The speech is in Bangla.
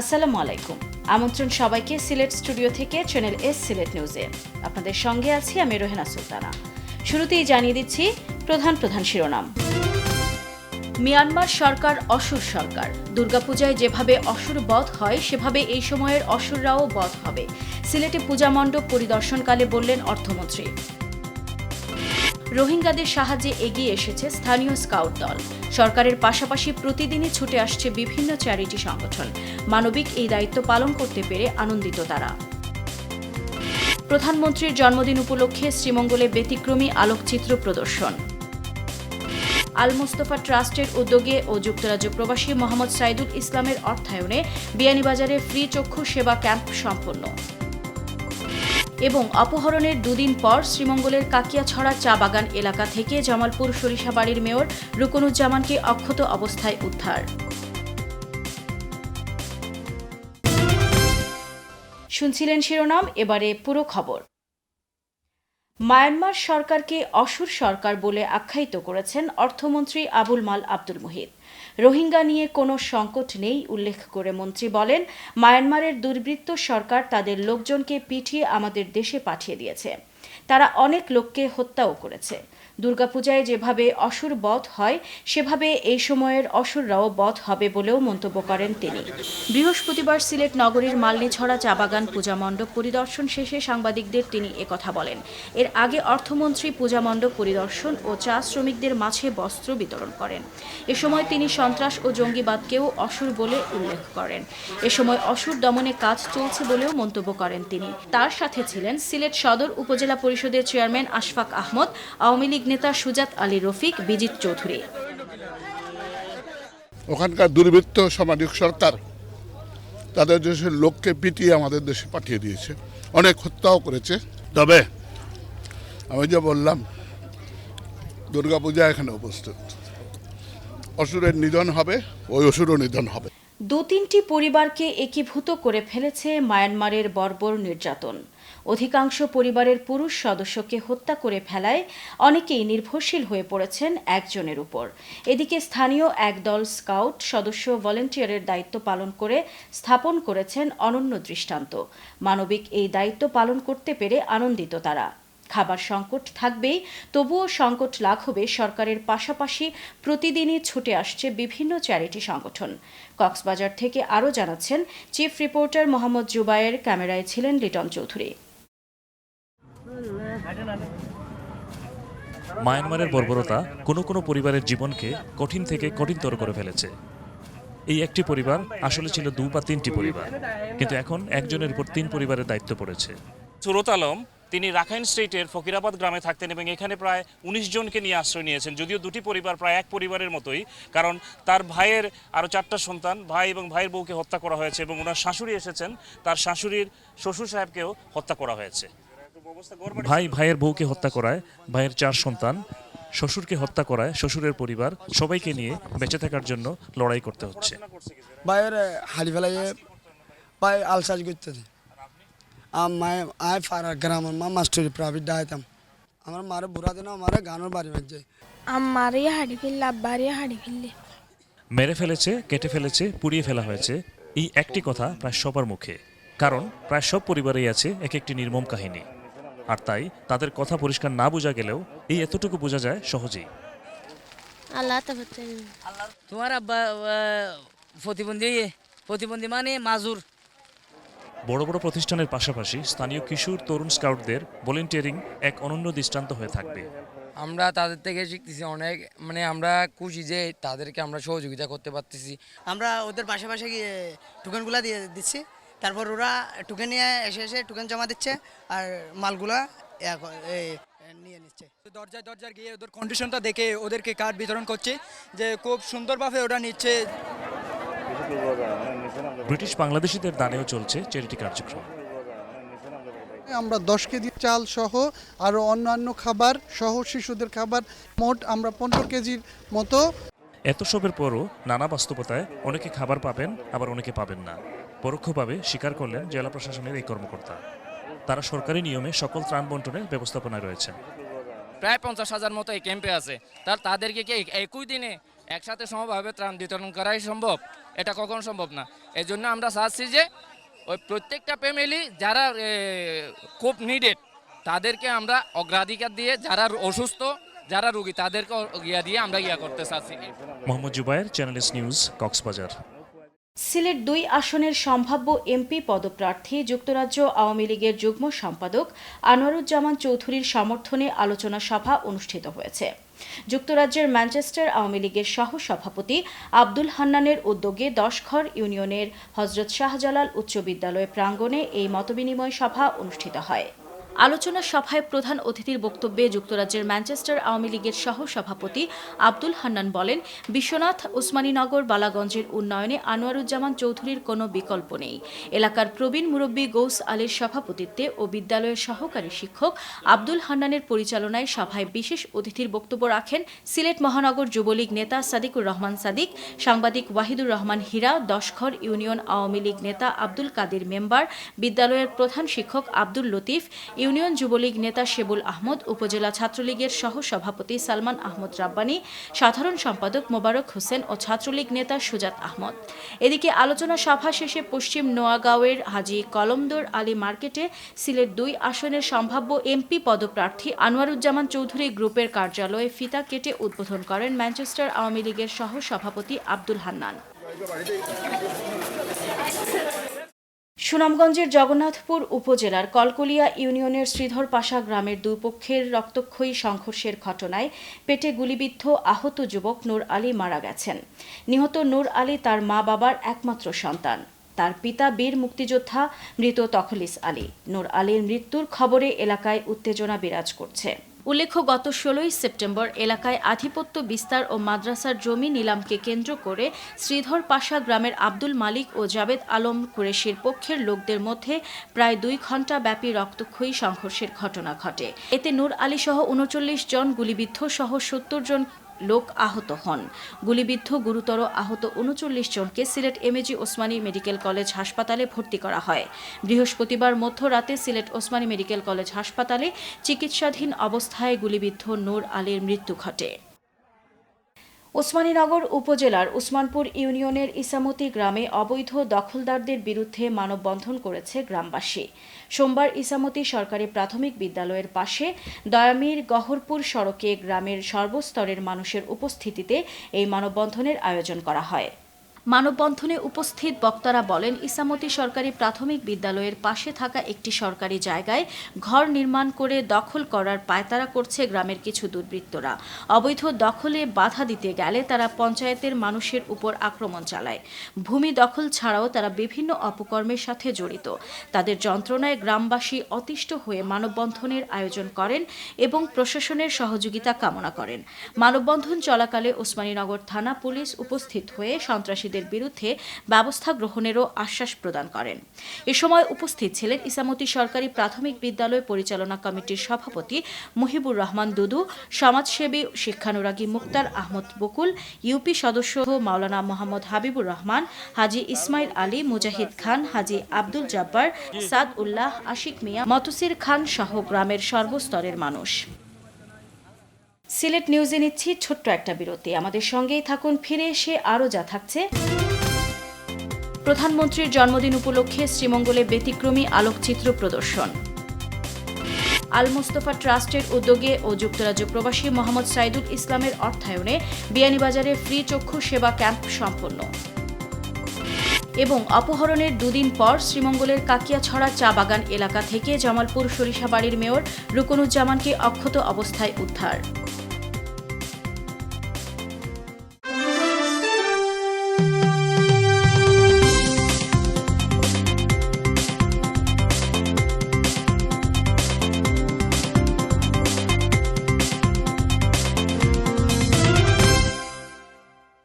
আসসালামু আলাইকুম। আমন্ত্রণ সবাইকে সিলেট স্টুডিও থেকে চ্যানেল এস সিলেট নিউজে। আপনাদের সঙ্গে আছি আমি রোহেনা সুলতানা। শুরুতেই জানিয়ে দিচ্ছি প্রধান শিরোনাম। মিয়ানমার সরকার অসুর সরকার। দুর্গাপূজায় যেভাবে অসুর বধ হয় সেভাবে এই সময়ের অসুররাও বধ হবে। সিলেটে পূজা মণ্ডপ পরিদর্শনকালে বললেন অর্থমন্ত্রী। রোহিঙ্গাদের সাহায্যে এগিয়ে এসেছে স্থানীয় স্কাউট দল। সরকারের পাশাপাশি প্রতিদিনই ছুটে আসছে বিভিন্ন চ্যারিটি সংগঠন। মানবিক এই দায়িত্ব পালন করতে পেরে আনন্দিত তারা। প্রধানমন্ত্রীর জন্মদিন উপলক্ষে শ্রীমঙ্গলে ব্যতিক্রমী আলোকচিত্র প্রদর্শন। আল মোস্তফা ট্রাস্টের উদ্যোগে ও যুক্তরাজ্য প্রবাসী মোহাম্মদ সাইদুল ইসলামের অর্থায়নে বিয়ানীবাজারে ফ্রি চক্ষু সেবা ক্যাম্প সম্পন্ন। এবং অপহরণের দুদিন পর শ্রীমঙ্গলের কাকিয়াছড়া চা বাগান এলাকা থেকে জামালপুর সরিষাবাড়ির মেয়র রুকনুজ্জামানকে অক্ষত অবস্থায় উদ্ধার। শুনছিলেন শিরোনাম, এবারে পুরো খবর। মায়ানমার সরকারকে অসুর সরকার বলে আখ্যায়িত করেছেন অর্থমন্ত্রী আবুল মাল আব্দুল মুহিত। রোহিঙ্গা নিয়ে কোনো সংকট নেই উল্লেখ করে মন্ত্রী বলেন, মায়ানমারের দুর্বৃত্ত সরকার তাদের লোকজনকে পিটিয়ে আমাদের দেশে পাঠিয়ে দিয়েছে। তারা অনেক লোককে হত্যাও করেছে। দুর্গাপূজায় যেভাবে অসুর বধ হয় সেভাবে এই সময়ের অসুররাও বধ হবে বলেও মন্তব্য করেন তিনি। বৃহস্পতিবার সিলেট নগরীর মালনীছড়া চা বাগান পূজা মণ্ডপ পরিদর্শন শেষে সাংবাদিকদের তিনি একথা বলেন। এর আগে অর্থমন্ত্রী পূজা মণ্ডপ পরিদর্শন ও চা শ্রমিকদের মাঝে বস্ত্র বিতরণ করেন। এ সময় তিনি সন্ত্রাস ও জঙ্গিবাদকেও অসুর বলে উল্লেখ করেন। এ সময় অসুর দমনে কাজ চলছে বলেও মন্তব্য করেন তিনি। তার সাথে ছিলেন সিলেট সদর উপজেলা পরিষদের চেয়ারম্যান আশফাক আহমদ, আওয়ামী লীগ নেতা সুজাত আলী রফিক, বিজিত চৌধুরী। ওখানকার দুর্বৃত্ত সামাজিক সরকার তাদের দেশের লোককে পিটিয়ে আমাদের দেশে পাঠিয়ে দিয়েছে, অনেক হত্যাও করেছে। তবে আমি যে বললাম, দুর্গাপূজা এখানে উপস্থিত, অসুরের নিধন হবে, ওই অসুরও নিধন হবে। ২-৩টি পরিবারকে একীভূত করে ফেলেছে মায়ানমারের বর্বর নির্যাতন। অধিকাংশ পরিবারের পুরুষ সদস্যকে হত্যা করে ফেলায় অনেকেই নির্ভরশীল হয়ে পড়েছেন একজনের উপর। এদিকে স্থানীয় একদল স্কাউট সদস্য ভলেন্টিয়ারের দায়িত্ব পালন করে স্থাপন করেছেন অনন্য দৃষ্টান্ত। মানবিক এই দায়িত্ব পালন করতে পেরে আনন্দিত তারা। খাবার সংকট থাকবেই, তবুও সংকট লাঘবে সরকারের পাশাপাশি প্রতিদিনই ছুটে আসছে বিভিন্ন চ্যারিটি সংগঠন। কক্সবাজার থেকে আরও জানাচ্ছেন চিফ রিপোর্টার মোহাম্মদ জুবায়ের, ক্যামেরায় ছিলেন লিটন চৌধুরী। মায়ানমারের বর্বরতা কোনো কোনো পরিবারের জীবনকে কঠিন থেকে কঠিনতর করে ফেলেছে। এই একটি পরিবার আসলে ছিল 2 বা 3টি পরিবার, কিন্তু এখন একজনের উপর 3 পরিবারের দায়িত্ব পড়েছে। সুরত আলম তিনি রাখাইন স্টেটের ফকিরাবাদ গ্রামে থাকতেন এবং এখানে প্রায় 19 জনকে নিয়ে আশ্রয় নিয়েছেন। যদিও দুটি পরিবার প্রায় এক পরিবারের মতোই, কারণ তার ভাইয়ের আরও 4টা সন্তান, ভাই এবং ভাইয়ের বউকে হত্যা করা হয়েছে এবং ওনার শাশুড়ি এসেছেন, তার শাশুড়ির শ্বশুর সাহেবকেও হত্যা করা হয়েছে। ভাইয়ের বউকে হত্যা করায় ভাইয়ের 4 সন্তান, শ্বশুরকে হত্যা করায় শ্বশুরের পরিবার, সবাইকে নিয়ে বেঁচে থাকার জন্য লড়াই করতে হচ্ছে। ভাইয়ের হাড়ি ফেলাইয়ে ভাই আলসাজ করতেছে। আয় ফারার গ্রামের মা মাস্টারি প্রাইভেট ডাইতাম। আমার মারে বুড়া দিন আমার গানের বাড়ি মাঝে আমারই হাড়ি ফেললে, আব্বারই হাড়ি ফেললে। মেরে ফেলেছে, কেটে ফেলেছে, পুড়িয়ে ফেলা হয়েছে, এই একটি কথা প্রায় সবার মুখে। কারণ প্রায় সব পরিবারেই আছে এক একটি নির্মম কাহিনী। আর তাই তাদের কথা পরিষ্কার না বোঝা গেলেও এই এতটুকু বোঝা যায় সহজেই। তোমার আব্বা প্রতিবন্ধী মানে মাজুর। বড় বড় প্রতিষ্ঠানের পাশাপাশি স্থানীয় কিশোর তরুণ স্কাউটদের ভলেন্টিয়ারিং এক অনন্য দৃষ্টান্ত হয়ে থাকবে। আমরা তাদের থেকে শিখতেছি অনেক, মানে আমরা খুশি যে তাদেরকে আমরা সহযোগিতা করতে পারতেছি। আমরা ওদের পাশে গিয়ে টোকেনগুলো দিয়ে দিচ্ছি, তারপর ওরা টোকেন নিয়ে এসে টোকেন জমা দিচ্ছে আর মালগুলা নিয়ে নিচ্ছে। দরজায় গিয়ে ওদের কন্ডিশনটা দেখে ওদেরকে কার্ড বিতরণ করছে, যে খুব সুন্দরভাবে ওরা নিচ্ছে। ব্রিটিশ বাংলাদেশিদের দানেও চলছে চ্যারিটি কার্যক্রম। আমরা 10 কেজি চাল সহ আরও অন্যান্য খাবার সহ শিশুদের খাবার মোট আমরা 15 কেজির মতো। এত সবের পরও নানা বাস্তবতায় অনেকে খাবার পাবেন, আবার অনেকে পাবেন না। পরোক্ষভাবে স্বীকার করলেন জেলা প্রশাসনের এই কর্মকর্তা। তারা সরকারি নিয়মে সকল ত্রাণ বন্টনের ব্যবস্থাপনায় রয়েছেন। প্রায় 50,000 মতো এই ক্যাম্পে আছে। তাদেরকে কি একই দিনে একসাথে সমভাবে ত্রাণ বিতরণ করাই সম্ভব? এটা কখনো সম্ভব না। এই জন্য আমরা চাচ্ছি যে ওই প্রত্যেকটা ফ্যামিলি যারা খুব নিডেড তাদেরকে আমরা অগ্রাধিকার দিয়ে, যারা অসুস্থ যারা রোগী তাদেরকে দিয়ে আমরা করতে চাচ্ছি। মোহাম্মদ জুবায়ের, channel S news, Cox's Bazar. Sylhet 2 আসনের সম্ভাব্য এমপি পদপ্রার্থী যুক্তরাজ্য আওয়ামী লীগের যুগ্ম সম্পাদক আনোয়ারুজ্জামান চৌধুরীর সমর্থনে আলোচনা সভা অনুষ্ঠিত হয়েছে। যুক্তরাজ্যের ম্যানচেস্টার আওয়ামী লীগের সহ সভাপতি আব্দুল হান্নানের উদ্যোগে 10ঘর ইউনিয়নের হযরত শাহজালাল উচ্চ বিদ্যালয় প্রাঙ্গণে এই মতবিনিময় সভা অনুষ্ঠিত হয়। আলোচনা সভায় প্রধান অতিথির বক্তব্যে যুক্তরাজ্যের ম্যানচেস্টার আওয়ামী লীগের সহ সভাপতি আব্দুল হান্নান বলেন, বিশ্বনাথ ওসমানীনগর বালাগঞ্জের উন্নয়নে আনোয়ারুজ্জামান চৌধুরীর কোনো বিকল্প নেই। এলাকার প্রবীণ মুরব্বী গৌস আলীর সভাপতিত্বে ও বিদ্যালয়ের সহকারী শিক্ষক আব্দুল হান্নানের পরিচালনায় সভায় বিশেষ অতিথির বক্তব্য রাখেন সিলেট মহানগর যুবলীগ নেতা সাদিকুর রহমান সাদিক, সাংবাদিক ওয়াহিদুর রহমান হীরা, 10ঘর ইউনিয়ন আওয়ামী লীগ নেতা আব্দুল কাদের মেম্বার, বিদ্যালয়ের প্রধান শিক্ষক আব্দুল লতিফ, ইউনিয়ন যুবলীগ নেতা শেবুল আহমদ, উপজেলা ছাত্রলীগের সহ সভাপতি সালমান আহমদ রাব্বানী, সাধারণ সম্পাদক মোবারক হোসেন ও ছাত্রলীগ নেতা সুজাত আহমদ। এদিকে আলোচনা সভা শেষে পশ্চিম নোয়াগাঁওয়ের হাজী কলমদর আলী মার্কেটে সিলেট 2 আসনের সম্ভাব্য এমপি পদপ্রার্থী আনোয়ারুজ্জামান চৌধুরী গ্রুপের কার্যালয়ে ফিতা কেটে উদ্বোধন করেন ম্যানচেস্টার আওয়ামী লীগের সহ সভাপতি আব্দুল হান্নান। সুনামগঞ্জের জগন্নাথপুর উপজেলার কলকলিয়া ইউনিয়নের শ্রীধর পাশা গ্রামের দুই পক্ষের রক্তক্ষয়ী সংঘর্ষের ঘটনায় পেটে গুলিবিদ্ধ আহত যুবক নূর আলী মারা গেছেন। নিহত নূর আলী তার মা বাবার একমাত্র সন্তান। তার পিতা বীর মুক্তিযোদ্ধা মৃত তখলিস আলী। নূর আলীর মৃত্যুর খবরে এলাকায় উত্তেজনা বিরাজ করছে। উল্লেখ্য, গত 16 সেপ্টেম্বর এলাকায় আধিপত্য বিস্তার ও মাদ্রাসার জমি নিলামকে কেন্দ্র করে শ্রীধর পাশা গ্রামের আব্দুল মালিক ও জাবেদ আলম কুরেশির পক্ষের লোকদের মধ্যে প্রায় 2 ঘণ্টা ব্যাপী রক্তক্ষয়ী সংঘর্ষের ঘটনা ঘটে। এতে নূর আলী সহ 39 জন গুলিবিদ্ধ সহ 70 জন লোক আহত হন। গুলিবিদ্ধ গুরুতর আহত 39 জনকে Sylhet MAG Osmani medical college হাসপাতালে ভর্তি করা হয়। বৃহস্পতিবার মধ্যরাতে সিলেট ওসমানী মেডিকেল কলেজ হাসপাতালে চিকিৎসাধীন অবস্থায় গুলিবিদ্ধ নূর আলীর মৃত্যু ঘটে। ওসমানীনগর উপজেলার উসমানপুর ইউনিয়নের ইসামতি গ্রামে অবৈধ দখলদারদের বিরুদ্ধে মানববন্ধন করেছে গ্রামবাসী। সোমবার ইসামতি সরকারি প্রাথমিক বিদ্যালয়ের পাশে দয়ামির গহরপুর সড়কে গ্রামের সর্বস্তরের মানুষের উপস্থিতিতে এই মানববন্ধনের আয়োজন করা হয়। মানববন্ধনে উপস্থিত বক্তারা বলেন, ইসামতি সরকারি প্রাথমিক বিদ্যালয়ের পাশে থাকা একটি সরকারি জায়গায় ঘর নির্মাণ করে দখল করার পায়তারা করছে গ্রামের কিছু দুর্বৃত্তরা। অবৈধ দখলে বাধা দিতে গেলে তারা পঞ্চায়েতের মানুষের উপর আক্রমণ চালায়। ভূমি দখল ছাড়াও তারা বিভিন্ন অপকর্মের সাথে জড়িত। তাদের যন্ত্রণায় গ্রামবাসী অতিষ্ঠ হয়ে মানববন্ধনের আয়োজন করেন এবং প্রশাসনের সহযোগিতা কামনা করেন। মানববন্ধন চলাকালে ওসমানীনগর থানা পুলিশ উপস্থিত হয়ে সন্ত্রাসীদের বিরুদ্ধে ব্যবস্থা গ্রহণেরও আশ্বাস প্রদান করেন। এ সময় উপস্থিত ছিলেন ইসামতি সরকারি প্রাথমিক বিদ্যালয় পরিচালনা কমিটির সভাপতি মুহিবুর রহমান দুদু, সমাজসেবী শিক্ষানুরাগী মুক্তার আহমদ বকুল, ইউপি সদস্য মাওলানা মোহাম্মদ হাবিবুর রহমান, হাজী ইসমাইল আলী, মুজাহিদ খান, হাজী আব্দুল জব্বার, সাদ উল্লাহ, আশিক মিয়া, মতসির খান সহ গ্রামের সর্বস্তরের মানুষ। সিলেট নিউজে নিচ্ছি ছোট্ট একটা বিরতি। আমাদের সঙ্গেই থাকুন। ফিরে এসে আরও যা থাকছে। প্রধানমন্ত্রীর জন্মদিন উপলক্ষে শ্রীমঙ্গলে ব্যতিক্রমী আলোকচিত্র প্রদর্শন। আল মোস্তফা ট্রাস্টের উদ্যোগে ও যুক্তরাজ্য প্রবাসী মোহাম্মদ সাইদুল ইসলামের অর্থায়নে বিয়ানীবাজারে ফ্রি চক্ষু সেবা ক্যাম্প সম্পন্ন। এবং অপহরণের 2 দিন পর শ্রীমঙ্গলের কাকিয়াছড়া চা বাগান এলাকা থেকে জামালপুর সরিষাবাড়ির মেয়র রুকনুজ্জামানকে অক্ষত অবস্থায় উদ্ধার।